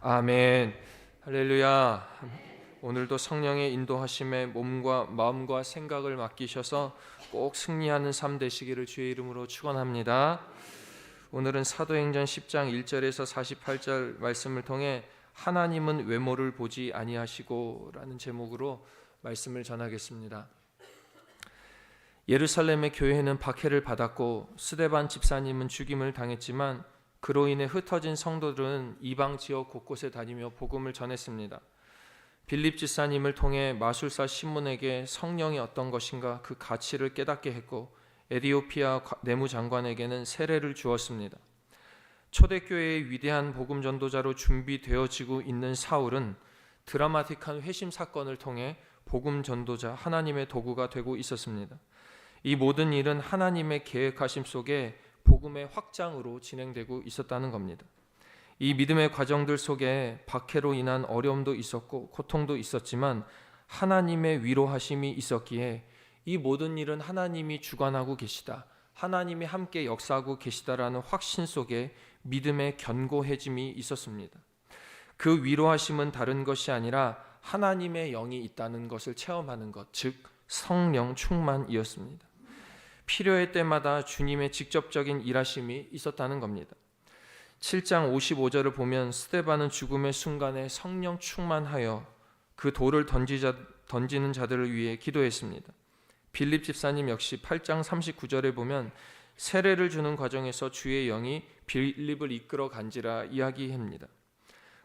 아멘. 할렐루야. 오늘도 성령의 인도하심에 몸과 마음과 생각을 맡기셔서 꼭 승리하는 삶 되시기를 주의 이름으로 축원합니다. 오늘은 사도행전 10장 1절에서 48절 말씀을 통해 하나님은 외모를 보지 아니하시고 라는 제목으로 말씀을 전하겠습니다. 예루살렘의 교회는 박해를 받았고 스데반 집사님은 죽임을 당했지만 그로 인해 흩어진 성도들은 이방 지역 곳곳에 다니며 복음을 전했습니다. 빌립 집사님을 통해 마술사 시몬에게 성령이 어떤 것인가 그 가치를 깨닫게 했고 에디오피아 내무장관에게는 세례를 주었습니다. 초대교회의 위대한 복음 전도자로 준비되어지고 있는 사울은 드라마틱한 회심 사건을 통해 복음 전도자 하나님의 도구가 되고 있었습니다. 이 모든 일은 하나님의 계획하심 속에 복음의 확장으로 진행되고 있었다는 겁니다. 이 믿음의 과정들 속에 박해로 인한 어려움도 있었고 고통도 있었지만 하나님의 위로하심이 있었기에 이 모든 일은 하나님이 주관하고 계시다, 하나님이 함께 역사하고 계시다라는 확신 속에 믿음의 견고해짐이 있었습니다. 그 위로하심은 다른 것이 아니라 하나님의 영이 있다는 것을 체험하는 것, 즉 성령 충만이었습니다. 필요할 때마다 주님의 직접적인 일하심이 있었다는 겁니다. 7장 55절을 보면 스데반은 죽음의 순간에 성령 충만하여 그 돌을 던지는 자들을 위해 기도했습니다. 빌립 집사님 역시 8장 39절에 보면 세례를 주는 과정에서 주의 영이 빌립을 이끌어 간지라 이야기합니다.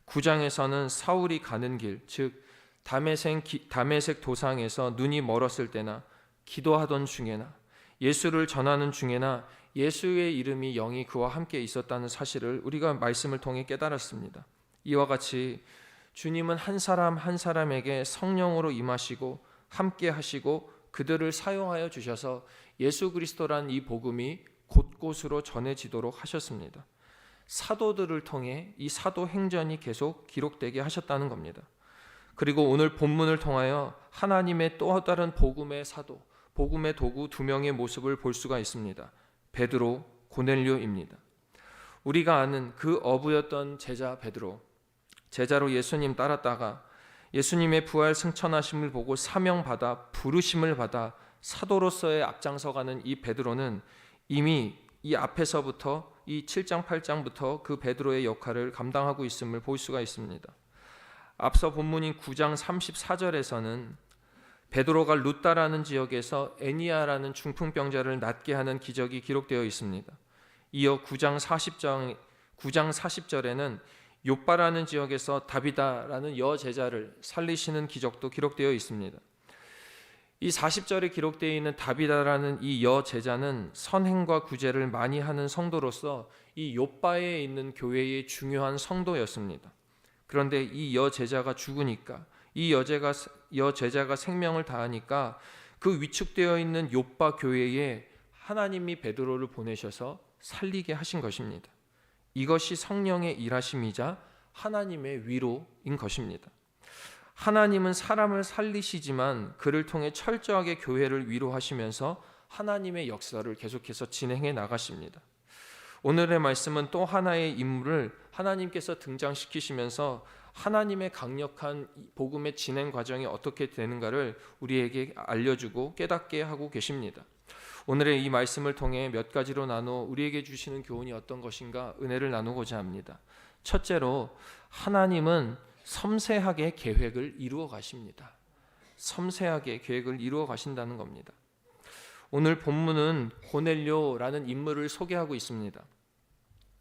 9장에서는 사울이 가는 길, 즉 다메섹 도상에서 눈이 멀었을 때나 기도하던 중에나 예수를 전하는 중에나 예수의 이름이 영이 그와 함께 있었다는 사실을 우리가 말씀을 통해 깨달았습니다. 이와 같이 주님은 한 사람 한 사람에게 성령으로 임하시고 함께 하시고 그들을 사용하여 주셔서 예수 그리스도란 이 복음이 곳곳으로 전해지도록 하셨습니다. 사도들을 통해 이 사도행전이 계속 기록되게 하셨다는 겁니다. 그리고 오늘 본문을 통하여 하나님의 또 다른 복음의 사도, 복음의 도구 두 명의 모습을 볼 수가 있습니다. 베드로, 고넬료입니다. 우리가 아는 그 어부였던 제자 베드로, 제자로 예수님 따랐다가 예수님의 부활 승천하심을 보고 사명받아 부르심을 받아 사도로서의 앞장서가는 이 베드로는 이미 이 앞에서부터 이 7장 8장부터 그 베드로의 역할을 감당하고 있음을 볼 수가 있습니다. 앞서 본문인 9장 34절에서는 베드로가 루다라는 지역에서 애니아라는 중풍병자를 낫게 하는 기적이 기록되어 있습니다. 이어 9장 40절에는 욥바라는 지역에서 다비다라는 여제자를 살리시는 기적도 기록되어 있습니다. 이 40절에 기록되어 있는 다비다라는 이 여제자는 선행과 구제를 많이 하는 성도로서 이 욥바에 있는 교회의 중요한 성도였습니다. 그런데 이 여제자가 죽으니까 이 여제자가 생명을 다하니까 그 위축되어 있는 욥바 교회에 하나님이 베드로를 보내셔서 살리게 하신 것입니다. 이것이 성령의 일하심이자 하나님의 위로인 것입니다. 하나님은 사람을 살리시지만 그를 통해 철저하게 교회를 위로하시면서 하나님의 역사를 계속해서 진행해 나가십니다. 오늘의 말씀은 또 하나의 인물을 하나님께서 등장시키시면서 하나님의 강력한 복음의 진행 과정이 어떻게 되는가를 우리에게 알려주고 깨닫게 하고 계십니다. 오늘의 이 말씀을 통해 몇 가지로 나누어 우리에게 주시는 교훈이 어떤 것인가 은혜를 나누고자 합니다. 첫째로 하나님은 섬세하게 계획을 이루어 가십니다. 섬세하게 계획을 이루어 가신다는 겁니다. 오늘 본문은 고넬료라는 인물을 소개하고 있습니다.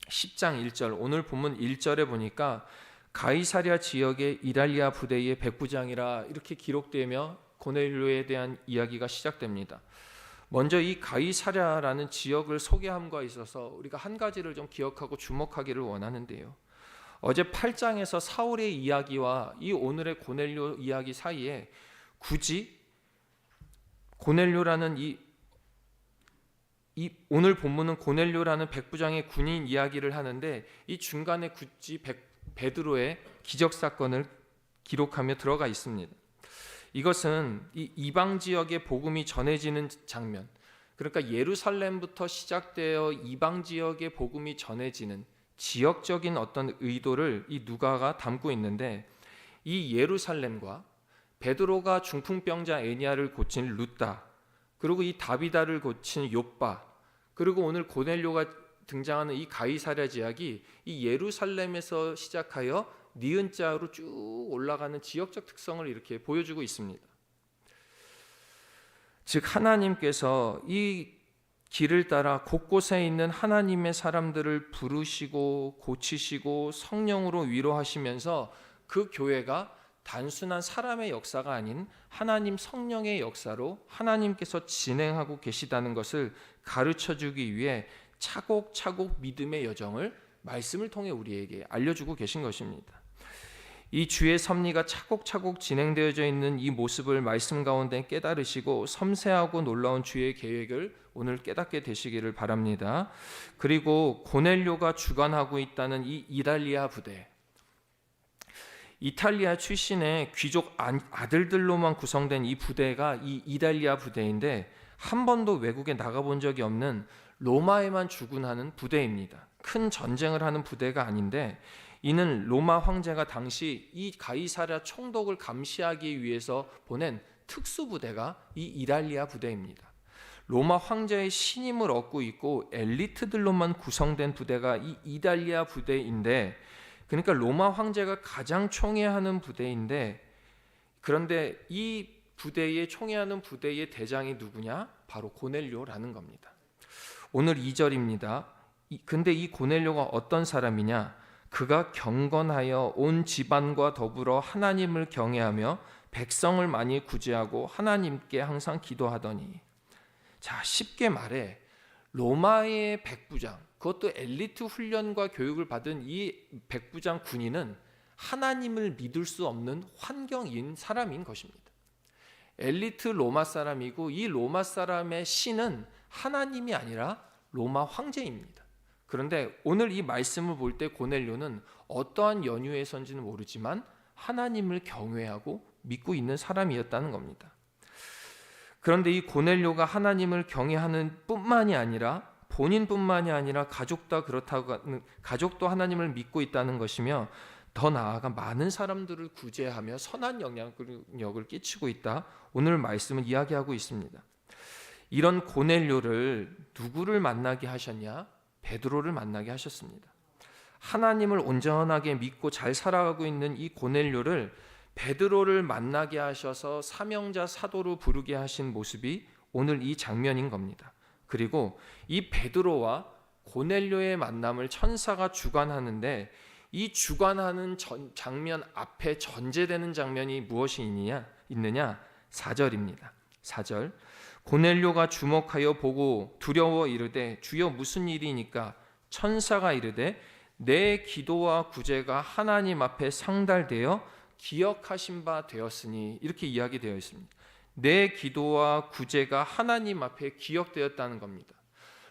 10장 1절, 오늘 본문 1절에 보니까 가이사랴 지역의 이달리아 부대의 백부장이라 이렇게 기록되며 고넬료에 대한 이야기가 시작됩니다. 먼저 이 가이사랴라는 지역을 소개함과 있어서 우리가 한 가지를 좀 기억하고 주목하기를 원하는데요. 어제 8장에서 사울의 이야기와 이 오늘의 고넬료 이야기 사이에 굳이 고넬료라는 이 오늘 본문은 고넬료라는 백부장의 군인 이야기를 하는데 이 중간에 굳이 베드로의 기적 사건을 기록하며 들어가 있습니다. 이것은 이 이방 지역의 복음이 전해지는 장면, 그러니까 예루살렘부터 시작되어 이방 지역의 복음이 전해지는 지역적인 어떤 의도를 이 누가가 담고 있는데, 이 예루살렘과 베드로가 중풍병자 에니야를 고친 룻다, 그리고 이 다비다를 고친 욥바, 그리고 오늘 고넬료가 등장하는 이 가이사랴 지역이 이 예루살렘에서 시작하여 니은자로 쭉 올라가는 지역적 특성을 이렇게 보여주고 있습니다. 즉 하나님께서 이 길을 따라 곳곳에 있는 하나님의 사람들을 부르시고 고치시고 성령으로 위로하시면서 그 교회가 단순한 사람의 역사가 아닌 하나님 성령의 역사로 하나님께서 진행하고 계시다는 것을 가르쳐주기 위해 차곡차곡 믿음의 여정을 말씀을 통해 우리에게 알려주고 계신 것입니다. 이 주의 섭리가 차곡차곡 진행되어져 있는 이 모습을 말씀 가운데 깨달으시고 섬세하고 놀라운 주의 계획을 오늘 깨닫게 되시기를 바랍니다. 그리고 고넬료가 주관하고 있다는 이 이달리아 부대, 이탈리아 출신의 귀족 아들들로만 구성된 이 부대가 이 이달리아 부대인데, 한 번도 외국에 나가본 적이 없는 로마에만 주둔하는 부대입니다. 큰 전쟁을 하는 부대가 아닌데, 이는 로마 황제가 당시 이 가이사랴 총독을 감시하기 위해서 보낸 특수부대가 이 이달리아 부대입니다. 로마 황제의 신임을 얻고 있고 엘리트들로만 구성된 부대가 이 이달리아 부대인데, 그러니까 로마 황제가 가장 총애하는 부대인데, 그런데 이 부대의 총애하는 부대의 대장이 누구냐? 바로 고넬료라는 겁니다. 오늘 2절입니다. 근데 이 고넬료가 어떤 사람이냐? 그가 경건하여 온 집안과 더불어 하나님을 경외하며 백성을 많이 구제하고 하나님께 항상 기도하더니. 자, 쉽게 말해 로마의 백부장, 그것도 엘리트 훈련과 교육을 받은 이 백부장 군인은 하나님을 믿을 수 없는 환경인 사람인 것입니다. 엘리트 로마 사람이고, 이 로마 사람의 신은 하나님이 아니라 로마 황제입니다. 그런데 오늘 이 말씀을 볼 때 고넬료는 어떠한 연유에선지는 모르지만 하나님을 경외하고 믿고 있는 사람이었다는 겁니다. 그런데 이 고넬료가 하나님을 경외하는 뿐만이 아니라, 본인뿐만이 아니라 가족도 하나님을 믿고 있다는 것이며, 더 나아가 많은 사람들을 구제하며 선한 영향력을 끼치고 있다, 오늘 말씀은 이야기하고 있습니다. 이런 고넬료를 누구를 만나게 하셨냐? 베드로를 만나게 하셨습니다. 하나님을 온전하게 믿고 잘 살아가고 있는 이 고넬료를 베드로를 만나게 하셔서 사명자 사도로 부르게 하신 모습이 오늘 이 장면인 겁니다. 그리고 이 베드로와 고넬료의 만남을 천사가 주관하는데, 이 주관하는 장면 앞에 전제되는 장면이 무엇이 있느냐? 4절입니다. 4절. 고넬료가 주목하여 보고 두려워 이르되 주여 무슨 일이니까? 천사가 이르되 내 기도와 구제가 하나님 앞에 상달되어 기억하신 바 되었으니, 이렇게 이야기되어 있습니다. 내 기도와 구제가 하나님 앞에 기억되었다는 겁니다.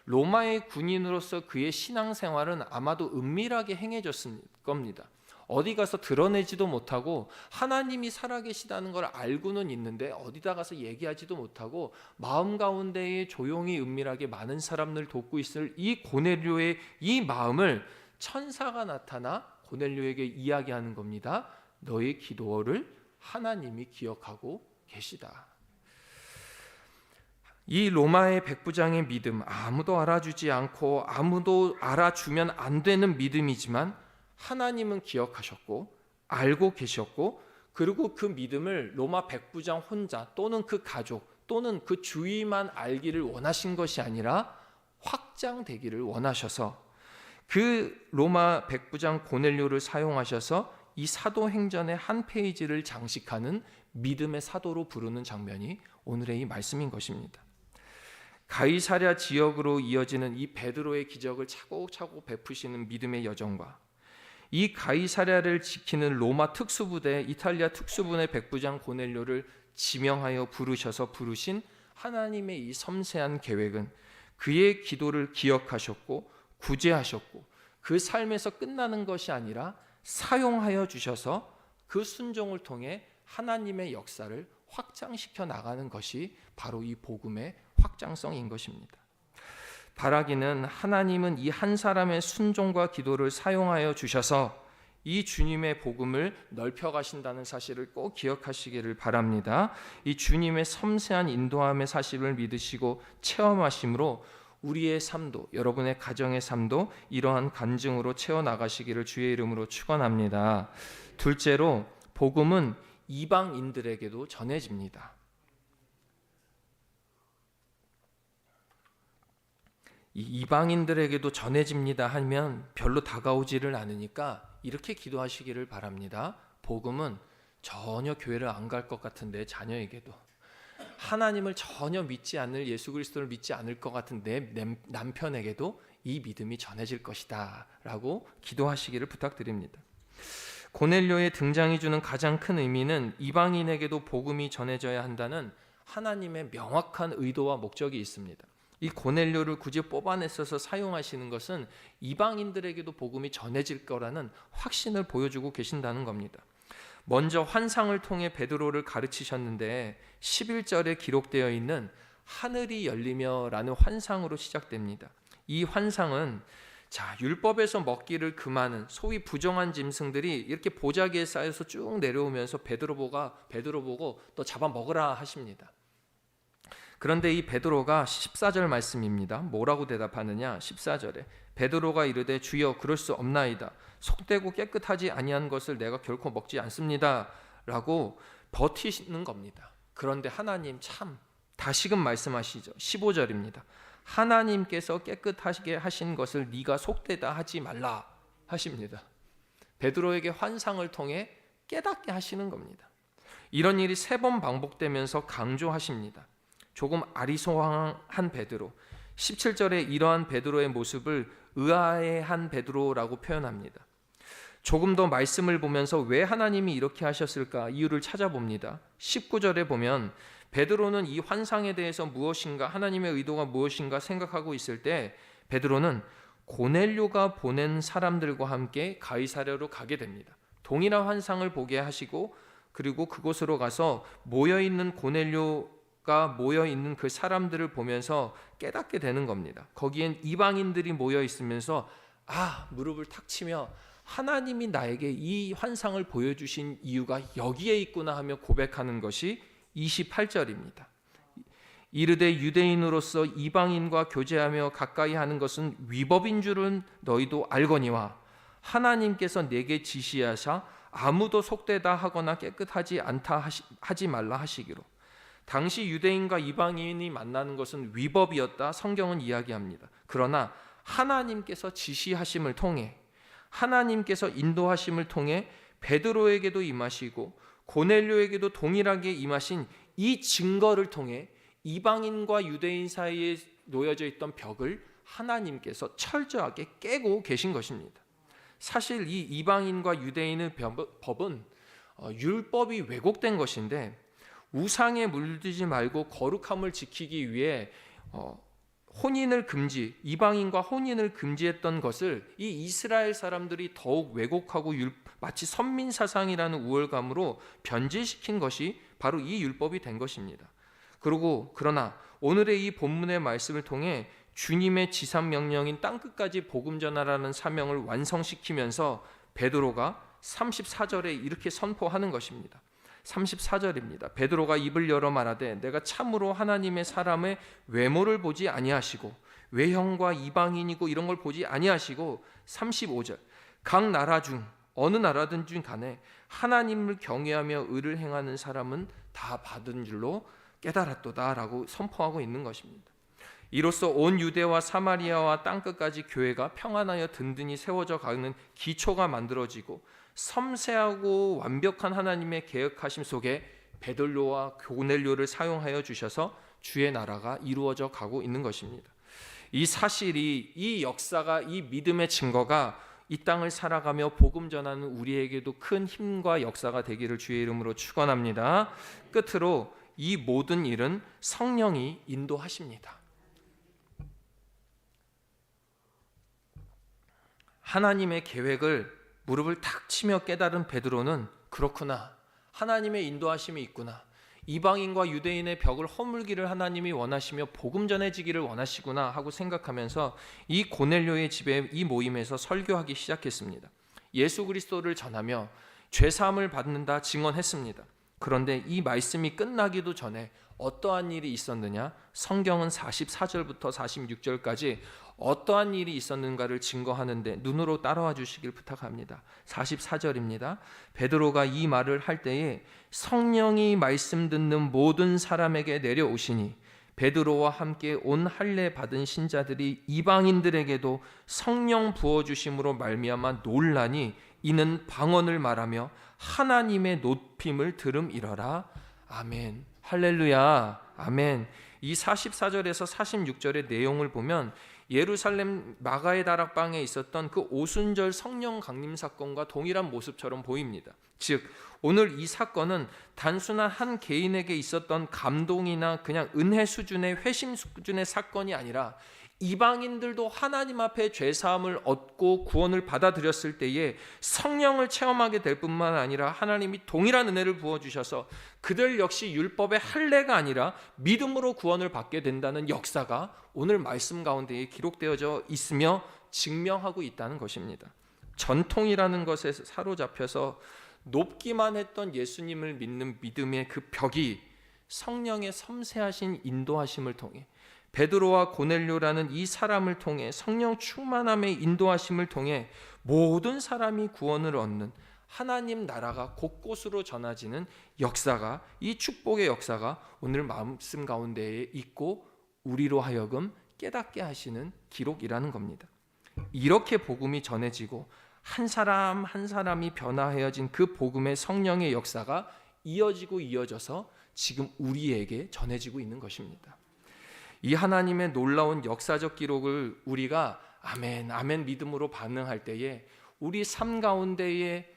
로마의 군인으로서 그의 신앙생활은 아마도 은밀하게 행해졌을 겁니다. 어디 가서 드러내지도 못하고, 하나님이 살아계시다는 걸 알고는 있는데 어디다 가서 얘기하지도 못하고, 마음 가운데에 조용히 은밀하게 많은 사람들 돕고 있을 이 고넬료의 이 마음을 천사가 나타나 고넬료에게 이야기하는 겁니다. 너의 기도를 하나님이 기억하고 계시다. 이 로마의 백부장의 믿음, 아무도 알아주지 않고 아무도 알아주면 안 되는 믿음이지만 하나님은 기억하셨고 알고 계셨고, 그리고 그 믿음을 로마 백부장 혼자 또는 그 가족 또는 그 주위만 알기를 원하신 것이 아니라 확장되기를 원하셔서 그 로마 백부장 고넬료를 사용하셔서 이 사도행전의 한 페이지를 장식하는 믿음의 사도로 부르는 장면이 오늘의 이 말씀인 것입니다. 가이사랴 지역으로 이어지는 이 베드로의 기적을 차곡차곡 베푸시는 믿음의 여정과, 이 가이사랴를 지키는 로마 특수부대, 이탈리아 특수부대 백부장 고넬료를 지명하여 부르신 하나님의 이 섬세한 계획은 그의 기도를 기억하셨고 구제하셨고, 그 삶에서 끝나는 것이 아니라 사용하여 주셔서 그 순종을 통해 하나님의 역사를 확장시켜 나가는 것이 바로 이 복음의 확장성인 것입니다. 바라기는 하나님은 이 한 사람의 순종과 기도를 사용하여 주셔서 이 주님의 복음을 넓혀 가신다는 사실을 꼭 기억하시기를 바랍니다. 이 주님의 섬세한 인도함의 사실을 믿으시고 체험하심으로 우리의 삶도, 여러분의 가정의 삶도 이러한 간증으로 채워나가시기를 주의 이름으로 축원합니다. 둘째로, 복음은 이방인들에게도 전해집니다. 이 이방인들에게도 전해집니다 하면 별로 다가오지를 않으니까 이렇게 기도하시기를 바랍니다. 복음은 전혀 교회를 안 갈 것 같은 내 자녀에게도, 하나님을 전혀 믿지 않을, 예수 그리스도를 믿지 않을 것 같은 내 남편에게도 이 믿음이 전해질 것이다 라고 기도하시기를 부탁드립니다. 고넬료의 등장이 주는 가장 큰 의미는 이방인에게도 복음이 전해져야 한다는 하나님의 명확한 의도와 목적이 있습니다. 이 고넬료를 굳이 뽑아내서 사용하시는 것은 이방인들에게도 복음이 전해질 거라는 확신을 보여주고 계신다는 겁니다. 먼저 환상을 통해 베드로를 가르치셨는데 11절에 기록되어 있는 하늘이 열리며라는 환상으로 시작됩니다. 이 환상은 율법에서 먹기를 금하는 소위 부정한 짐승들이 이렇게 보자기에 쌓여서 쭉 내려오면서 베드로 보고 또 잡아먹으라 하십니다. 그런데 이 베드로가 14절 말씀입니다. 뭐라고 대답하느냐? 14절에 베드로가 이르되 주여 그럴 수 없나이다. 속되고 깨끗하지 아니한 것을 내가 결코 먹지 않습니다 라고 버티시는 겁니다. 그런데 하나님 참 다시금 말씀하시죠. 15절입니다. 하나님께서 깨끗하게 하신 것을 네가 속되다 하지 말라 하십니다. 베드로에게 환상을 통해 깨닫게 하시는 겁니다. 이런 일이 3번 반복되면서 강조하십니다. 조금 아리송한 베드로, 17절에 이러한 베드로의 모습을 의아해한 베드로라고 표현합니다. 조금 더 말씀을 보면서 왜 하나님이 이렇게 하셨을까 이유를 찾아봅니다. 19절에 보면 베드로는 이 환상에 대해서 무엇인가, 하나님의 의도가 무엇인가 생각하고 있을 때 베드로는 고넬료가 보낸 사람들과 함께 가이사랴로 가게 됩니다. 동일한 환상을 보게 하시고 그리고 그곳으로 가서 모여있는 고넬료가 모여있는 그 사람들을 보면서 깨닫게 되는 겁니다. 거기엔 이방인들이 모여있으면서 무릎을 탁 치며 하나님이 나에게 이 환상을 보여주신 이유가 여기에 있구나 하며 고백하는 것이 28절입니다. 이르되 유대인으로서 이방인과 교제하며 가까이 하는 것은 위법인 줄은 너희도 알거니와 하나님께서 내게 지시하사 아무도 속되다 하거나 깨끗하지 않다 하지 말라 하시기로. 당시 유대인과 이방인이 만나는 것은 위법이었다 성경은 이야기합니다. 그러나 하나님께서 지시하심을 통해, 하나님께서 인도하심을 통해 베드로에게도 임하시고 고넬료에게도 동일하게 임하신 이 증거를 통해 이방인과 유대인 사이에 놓여져 있던 벽을 하나님께서 철저하게 깨고 계신 것입니다. 사실 이 이방인과 유대인의 법은 율법이 왜곡된 것인데 우상에 물들지 말고 거룩함을 지키기 위해 혼인을 금지, 이방인과 혼인을 금지했던 것을 이 이스라엘 사람들이 더욱 왜곡하고 마치 선민사상이라는 우월감으로 변질시킨 것이 바로 이 율법이 된 것입니다. 그러나 오늘의 이 본문의 말씀을 통해 주님의 지상명령인 땅끝까지 복음 전하라는 사명을 완성시키면서 베드로가 34절에 이렇게 선포하는 것입니다. 34절입니다. 베드로가 입을 열어 말하되 내가 참으로 하나님의 사람의 외모를 보지 아니하시고 외형과 이방인이고 이런 걸 보지 아니하시고 35절 각 나라 중 어느 나라든 중 간에 하나님을 경외하며 의를 행하는 사람은 다 받은 줄로 깨달았도다 라고 선포하고 있는 것입니다. 이로써 온 유대와 사마리아와 땅끝까지 교회가 평안하여 든든히 세워져 가는 기초가 만들어지고 섬세하고 완벽한 하나님의 계획하심 속에 베드로와 고넬료를 사용하여 주셔서 주의 나라가 이루어져 가고 있는 것입니다. 이 사실이, 이 역사가, 이 믿음의 증거가 이 땅을 살아가며 복음 전하는 우리에게도 큰 힘과 역사가 되기를 주의 이름으로 축원합니다. 끝으로 이 모든 일은 성령이 인도하십니다. 하나님의 계획을 무릎을 탁 치며 깨달은 베드로는 그렇구나, 하나님의 인도하심이 있구나, 이방인과 유대인의 벽을 허물기를 하나님이 원하시며 복음 전해지기를 원하시구나 하고 생각하면서 이 고넬료의 집에 이 모임에서 설교하기 시작했습니다. 예수 그리스도를 전하며 죄사함을 받는다 증언했습니다. 그런데 이 말씀이 끝나기도 전에 어떠한 일이 있었느냐? 성경은 44절부터 46절까지 어떠한 일이 있었는가를 증거하는데 눈으로 따라와 주시길 부탁합니다. 44절입니다. 베드로가 이 말을 할 때에 성령이 말씀 듣는 모든 사람에게 내려오시니 베드로와 함께 온 할례 받은 신자들이 이방인들에게도 성령 부어주심으로 말미암아 놀라니 이는 방언을 말하며 하나님의 높임을 들음이러라. 아멘. 할렐루야. 아멘. 이 44절에서 46절의 내용을 보면 예루살렘 마가의 다락방에 있었던 그 오순절 성령 강림 사건과 동일한 모습처럼 보입니다. 즉 오늘 이 사건은 단순한 한 개인에게 있었던 감동이나 그냥 은혜 수준의 회심 수준의 사건이 아니라 이방인들도 하나님 앞에 죄사함을 얻고 구원을 받아들였을 때에 성령을 체험하게 될 뿐만 아니라 하나님이 동일한 은혜를 부어주셔서 그들 역시 율법의 할례가 아니라 믿음으로 구원을 받게 된다는 역사가 오늘 말씀 가운데에 기록되어져 있으며 증명하고 있다는 것입니다. 전통이라는 것에 사로잡혀서 높기만 했던 예수님을 믿는 믿음의 그 벽이 성령의 섬세하신 인도하심을 통해 베드로와 고넬료라는 이 사람을 통해 성령 충만함의 인도하심을 통해 모든 사람이 구원을 얻는 하나님 나라가 곳곳으로 전해지는 역사가, 이 축복의 역사가 오늘 말씀 가운데에 있고 우리로 하여금 깨닫게 하시는 기록이라는 겁니다. 이렇게 복음이 전해지고 한 사람 한 사람이 변화하여진 그 복음의 성령의 역사가 이어지고 이어져서 지금 우리에게 전해지고 있는 것입니다. 이 하나님의 놀라운 역사적 기록을 우리가 아멘, 아멘 믿음으로 반응할 때에 우리 삶 가운데에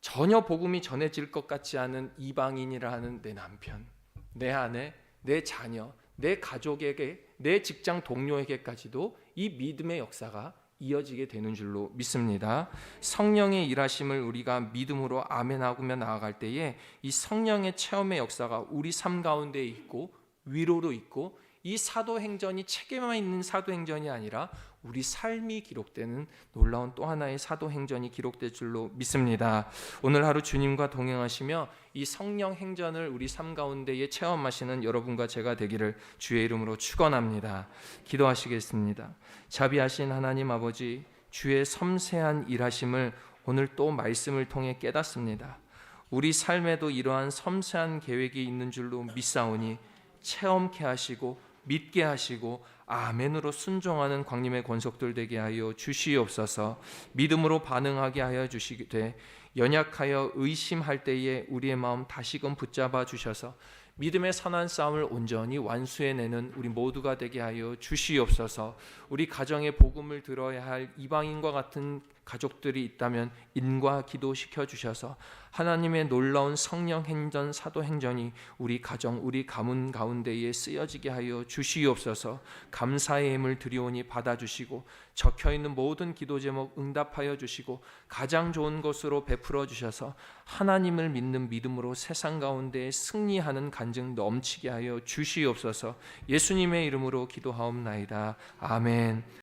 전혀 복음이 전해질 것 같지 않은 이방인이라 하는 내 남편, 내 아내, 내 자녀, 내 가족에게, 내 직장 동료에게까지도 이 믿음의 역사가 이어지게 되는 줄로 믿습니다. 성령의 일하심을 우리가 믿음으로 아멘하며 나아갈 때에 이 성령의 체험의 역사가 우리 삶 가운데 있고 위로로 있고 이 사도행전이 책에만 있는 사도행전이 아니라 우리 삶이 기록되는 놀라운 또 하나의 사도행전이 기록될 줄로 믿습니다. 오늘 하루 주님과 동행하시며 이 성령 행전을 우리 삶 가운데에 체험하시는 여러분과 제가 되기를 주의 이름으로 축원합니다. 기도하시겠습니다. 자비하신 하나님 아버지, 주의 섬세한 일하심을 오늘 또 말씀을 통해 깨닫습니다. 우리 삶에도 이러한 섬세한 계획이 있는 줄로 믿사오니 체험케 하시고 믿게 하시고 아멘으로 순종하는 광림의 권속들 되게 하여 주시옵소서. 믿음으로 반응하게 하여 주시되 연약하여 의심할 때에 우리의 마음 다시금 붙잡아 주셔서 믿음의 선한 싸움을 온전히 완수해내는 우리 모두가 되게 하여 주시옵소서. 우리 가정에 복음을 들어야 할 이방인과 같은 가족들이 있다면 인과 기도시켜 주셔서 하나님의 놀라운 성령 행전, 사도 행전이 우리 가정, 우리 가문 가운데에 쓰여지게 하여 주시옵소서. 감사의 힘을 드리오니 받아주시고 적혀있는 모든 기도 제목 응답하여 주시고 가장 좋은 것으로 베풀어 주셔서 하나님을 믿는 믿음으로 세상 가운데 승리하는 간증 넘치게 하여 주시옵소서. 예수님의 이름으로 기도하옵나이다. 아멘.